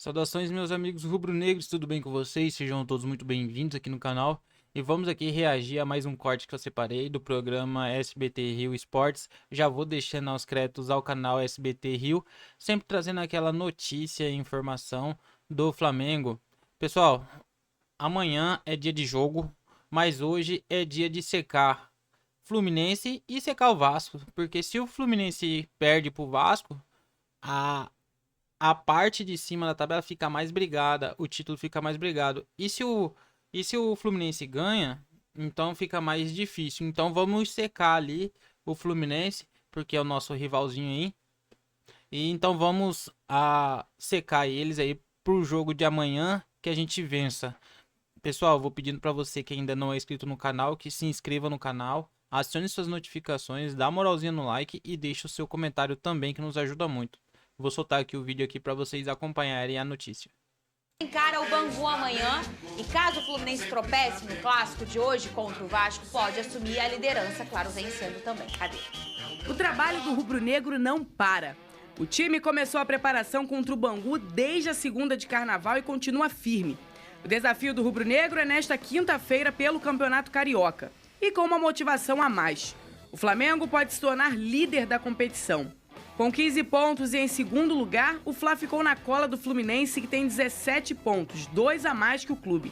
Saudações, meus amigos rubro-negros, tudo bem com vocês? Sejam todos muito bem-vindos aqui no canal. E vamos aqui reagir a mais um corte que eu separei do programa SBT Rio Esportes. Já vou deixando aos créditos ao canal SBT Rio, sempre trazendo aquela notícia e informação do Flamengo. Pessoal, amanhã é dia de jogo, mas hoje é dia de secar Fluminense e secar o Vasco. Porque se o Fluminense perde pro Vasco, a parte de cima da tabela fica mais brigada, o título fica mais brigado. E se o Fluminense ganha, então fica mais difícil. Então vamos secar ali o Fluminense, porque é o nosso rivalzinho aí. E então vamos secar eles aí pro jogo de amanhã, que a gente vença. Pessoal, vou pedindo para você que ainda não é inscrito no canal, que se inscreva no canal, acione suas notificações, dá moralzinha no like e deixe o seu comentário também, que nos ajuda muito. Vou soltar aqui o vídeo aqui para vocês acompanharem a notícia. Encara o Bangu amanhã e caso o Fluminense tropece no clássico de hoje contra o Vasco, pode assumir a liderança, claro, vencendo também. Cadê? O trabalho do rubro-negro não para. O time começou a preparação contra o Bangu desde a segunda de carnaval e continua firme. O desafio do rubro-negro é nesta quinta-feira pelo Campeonato Carioca. E com uma motivação a mais. O Flamengo pode se tornar líder da competição. Com 15 pontos e em segundo lugar, o Fla ficou na cola do Fluminense, que tem 17 pontos, 2 a mais que o clube.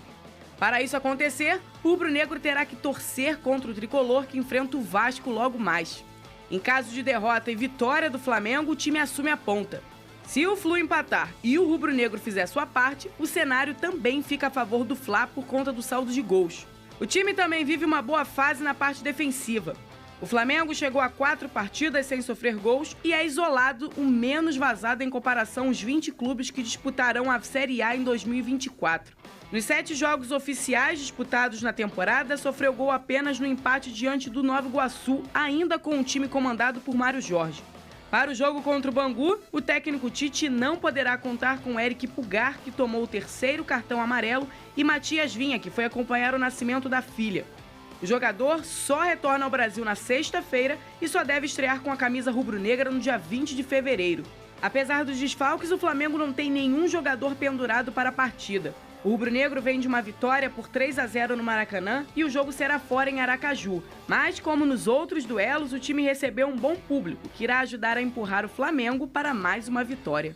Para isso acontecer, o rubro-negro terá que torcer contra o tricolor, que enfrenta o Vasco logo mais. Em caso de derrota e vitória do Flamengo, o time assume a ponta. Se o Flu empatar e o rubro-negro fizer sua parte, o cenário também fica a favor do Fla por conta do saldo de gols. O time também vive uma boa fase na parte defensiva. O Flamengo chegou a 4 partidas sem sofrer gols e é isolado o menos vazado em comparação aos 20 clubes que disputarão a Série A em 2024. Nos 7 jogos oficiais disputados na temporada, sofreu gol apenas no empate diante do Nova Iguaçu, ainda com um time comandado por Mário Jorge. Para o jogo contra o Bangu, o técnico Tite não poderá contar com Eric Pulgar, que tomou o 3º cartão amarelo, e Matias Vinha, que foi acompanhar o nascimento da filha. O jogador só retorna ao Brasil na sexta-feira e só deve estrear com a camisa rubro-negra no dia 20 de fevereiro. Apesar dos desfalques, o Flamengo não tem nenhum jogador pendurado para a partida. O rubro-negro vem de uma vitória por 3 a 0 no Maracanã e o jogo será fora em Aracaju. Mas, como nos outros duelos, o time recebeu um bom público, que irá ajudar a empurrar o Flamengo para mais uma vitória.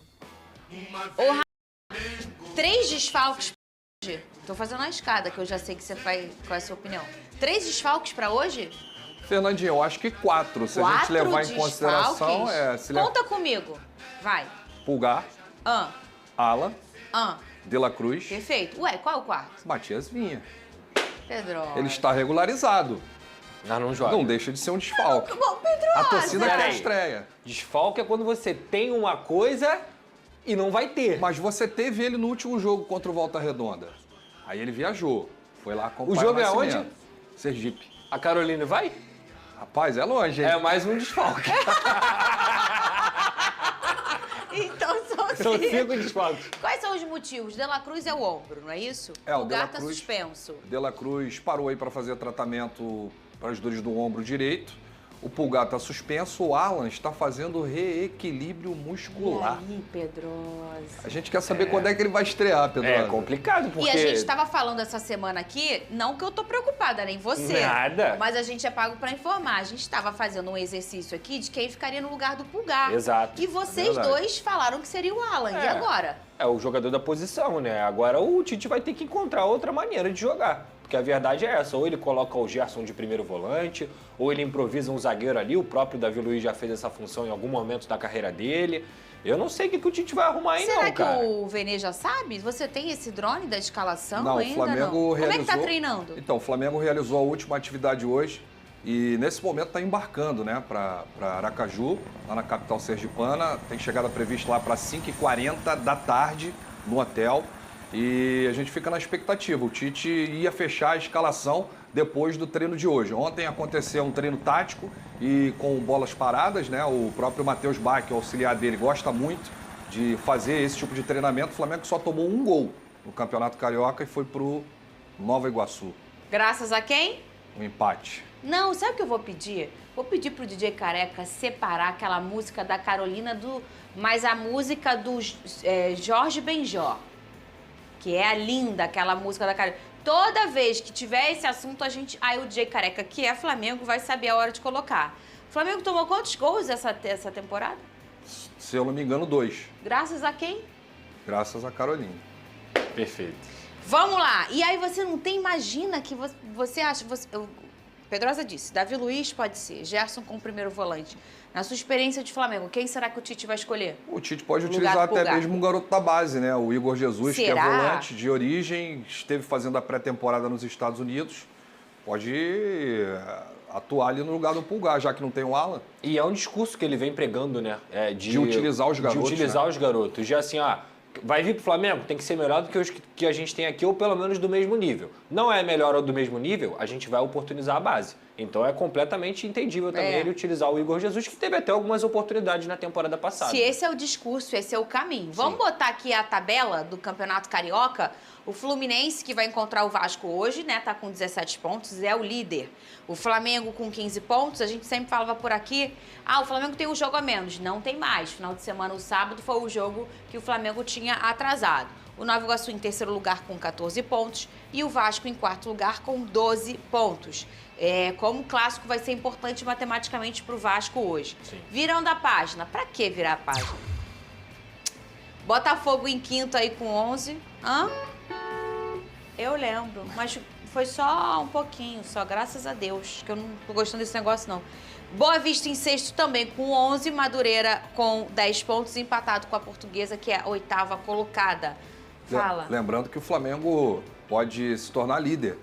3 desfalques para hoje. Tô fazendo a escada, que eu já sei que você vai... Qual é a sua opinião? 3 desfalques para hoje? Fernandinho, eu acho que 4. Se a gente levar em consideração... Conta comigo. Vai. Pulgar, Alan, De La Cruz. Perfeito. Ué, qual é o quarto? Matias Vinha. Pedro. Ele está regularizado. Mas não joga. Não deixa de ser um desfalque. Bom, Pedro. A torcida quer Peraí. estreia. Desfalque é quando você tem uma coisa e não vai ter. Mas você teve ele no último jogo contra o Volta Redonda. Aí ele viajou. Foi lá acompanhar O jogo é Nascimento. onde? Sergipe. A Carolina vai? Rapaz, é longe, hein? É mais um desfalque. Então são São 5. 5 desfalques. Quais são os motivos? De La Cruz é o ombro, não é isso? É, o o De La gato tá Cruz. suspenso. De La Cruz parou aí para fazer tratamento para as dores do ombro direito. O Pulgar está suspenso. O Alan está fazendo reequilíbrio muscular. E aí, Pedrosa? A gente quer saber quando é que ele vai estrear, Pedro. É complicado, porque... E a gente tava falando essa semana aqui, não que eu tô preocupada, nem você. Nada. Mas a gente é pago pra informar. A gente tava fazendo um exercício aqui de quem ficaria no lugar do Pulgar. Exato. E vocês Verdade. dois falaram que seria o Alan. E agora? É o jogador da posição, né? Agora o Tite vai ter que encontrar outra maneira de jogar. Porque a verdade é essa, ou ele coloca o Gerson de primeiro volante, ou ele improvisa um zagueiro ali, o próprio Davi Luiz já fez essa função em algum momento da carreira dele. Eu não sei o que o Tite vai arrumar aí Será não, cara. que o Vene já sabe? Você tem esse drone da escalação Não, ainda? o Flamengo não? Como realizou... é que tá treinando? Então, o Flamengo realizou a última atividade hoje e nesse momento está embarcando, né, para Aracaju, lá na capital sergipana. Tem chegada prevista lá para 5h40 da tarde no hotel. E a gente fica na expectativa. O Tite ia fechar a escalação depois do treino de hoje. Ontem aconteceu um treino tático e com bolas paradas, né? O próprio Matheus Bach, o auxiliar dele, gosta muito de fazer esse tipo de treinamento. O Flamengo só tomou um gol no Campeonato Carioca e foi pro Nova Iguaçu. Graças a quem? Um empate. Não, sabe o que eu vou pedir? Vou pedir pro DJ Careca separar aquela música da Carolina mas a música do Jorge Benjor, que é a linda, aquela música da cara. Toda vez que tiver esse assunto, aí o DJ Careca, que é Flamengo, vai saber a hora de colocar. O Flamengo tomou quantos gols essa temporada? Se eu não me engano, 2. Graças a quem? Graças a Carolina. Perfeito. Vamos lá. E aí você não tem, imagina que você acha... Pedrosa disse, Davi Luiz pode ser, Gerson como primeiro volante. Na sua experiência de Flamengo, quem será que o Tite vai escolher? O Tite pode No lugar utilizar do até Pulgar. mesmo um garoto da base, né? O Igor Jesus, que é Será? volante de origem, esteve fazendo a pré-temporada nos Estados Unidos. Pode atuar ali no lugar do Pulgar, já que não tem o Alan. E é um discurso que ele vem pregando, né? De utilizar os garotos, De utilizar né? os garotos. De assim, vai vir pro Flamengo, tem que ser melhor do que os que a gente tem aqui, ou pelo menos do mesmo nível. Não é melhor ou do mesmo nível, a gente vai oportunizar a base. Então é completamente entendível também ele utilizar o Igor Jesus, que teve até algumas oportunidades na temporada passada. Se esse é o discurso, esse é o caminho. Vamos botar aqui a tabela do Campeonato Carioca. O Fluminense, que vai encontrar o Vasco hoje, né? Tá com 17 pontos, é o líder. O Flamengo com 15 pontos. A gente sempre falava por aqui, o Flamengo tem um jogo a menos. Não tem mais. Final de semana, o sábado, foi o jogo que o Flamengo tinha atrasado. O Nova Iguaçu em terceiro lugar com 14 pontos e o Vasco em quarto lugar com 12 pontos. Como o clássico vai ser importante matematicamente para o Vasco hoje. Sim. Virando a página. Para que virar a página? Botafogo em quinto aí com 11. Eu lembro, mas foi só um pouquinho, só graças a Deus, que eu não tô gostando desse negócio não. Boa Vista em sexto também com 11, Madureira com 10 pontos, empatado com a Portuguesa, que é a oitava colocada. Fala. Lembrando que o Flamengo pode se tornar líder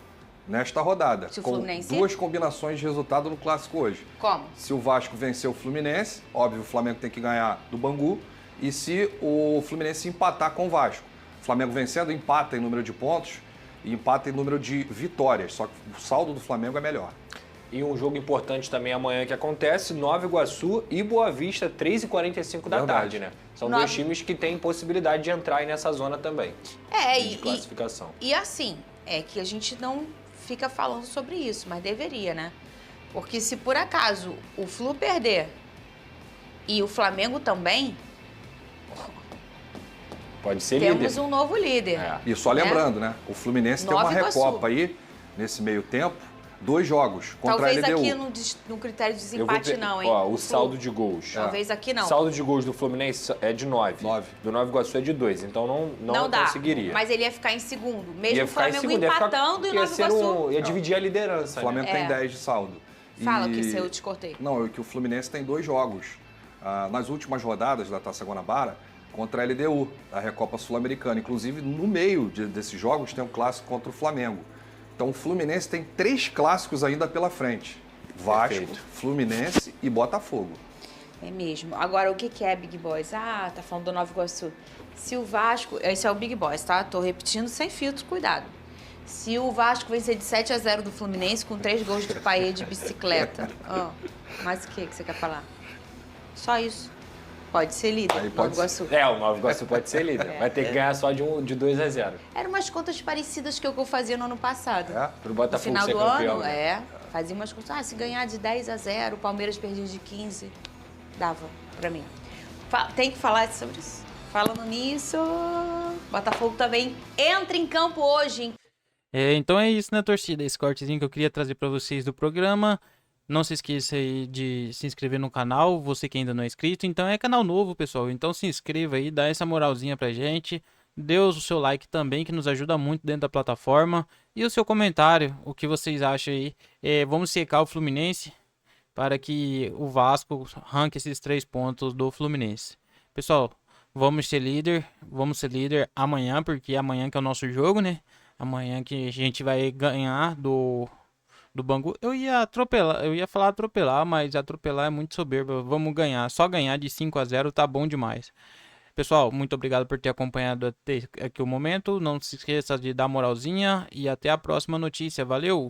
nesta rodada. Se o com Fluminense- duas combinações de resultado no Clássico hoje. Como? Se o Vasco vencer o Fluminense, óbvio, o Flamengo tem que ganhar do Bangu. E se o Fluminense empatar com o Vasco. O Flamengo vencendo, empata em número de pontos e empata em número de vitórias. Só que o saldo do Flamengo é melhor. E um jogo importante também amanhã que acontece, Nova Iguaçu e Boa Vista, 3h45 da Verdade. tarde, né? São Nova- dois times que têm possibilidade de entrar aí nessa zona também, de classificação. E assim, é que a gente não fica falando sobre isso, mas deveria, né? Porque se por acaso o Flu perder e o Flamengo também, Pode ser temos líder. um novo líder. E só lembrando, né? O Fluminense tem Nova uma Iguaçu. recopa aí, nesse meio tempo, 2 jogos contra Talvez a LDU. aqui no critério de Eu vou desempate ver- não, hein? Ó, o Flu. saldo de gols. Talvez aqui não. Saldo de gols do Fluminense é de 9. 9. Do Nova Iguaçu é de 2, então não dá, conseguiria. mas ele ia ficar em segundo. Mesmo Ia o ficar em Flamengo segundo, ia ficar- empatando e o ia Nova ser Iguaçu... ia dividir a liderança. O Flamengo né? tem 10 de saldo. Fala E- que eu te cortei. Não, é que o Fluminense tem 2 jogos nas últimas rodadas da Taça Guanabara contra a LDU, da Recopa Sul-Americana. Inclusive, no meio desses jogos tem um clássico contra o Flamengo. Então, o Fluminense tem 3 clássicos ainda pela frente. Vasco, Perfeito. Fluminense e Botafogo. É mesmo. Agora, o que é Big Boys? Tá falando do Nova Iguaçu. Se o Vasco... Esse é o Big Boys, tá? Tô repetindo sem filtro, cuidado. Se o Vasco vencer de 7-0 do Fluminense com 3 gols do Paê de bicicleta. Mas o que você quer falar? Só isso. Pode ser líder, Aí Nova pode ser. Iguaçu. O Nova Iguaçu pode ser líder. Vai ter que ganhar só de 2-0. Eram umas contas parecidas que eu fazia no ano passado. Pro No Botafogo final ser do campeão. ano, né? fazia umas contas. Se ganhar de 10-0, o Palmeiras perdia de 15, dava pra mim. Tem que falar sobre isso. Falando nisso, Botafogo também entra em campo hoje, hein? Então é isso, né, torcida? Esse cortezinho que eu queria trazer pra vocês do programa. Não se esqueça aí de se inscrever no canal, você que ainda não é inscrito. Então é canal novo, pessoal. Então se inscreva aí, dá essa moralzinha pra gente. Dê o seu like também, que nos ajuda muito dentro da plataforma. E o seu comentário, o que vocês acham aí. Vamos secar o Fluminense para que o Vasco arranque esses 3 pontos do Fluminense. Pessoal, vamos ser líder amanhã, porque é amanhã que é o nosso jogo, né? Amanhã que a gente vai ganhar do Bangu. Eu ia falar atropelar, mas atropelar é muito soberba. Vamos ganhar, só ganhar de 5-0 tá bom demais. Pessoal, muito obrigado por ter acompanhado até aqui o momento. Não se esqueça de dar moralzinha e até a próxima notícia. Valeu!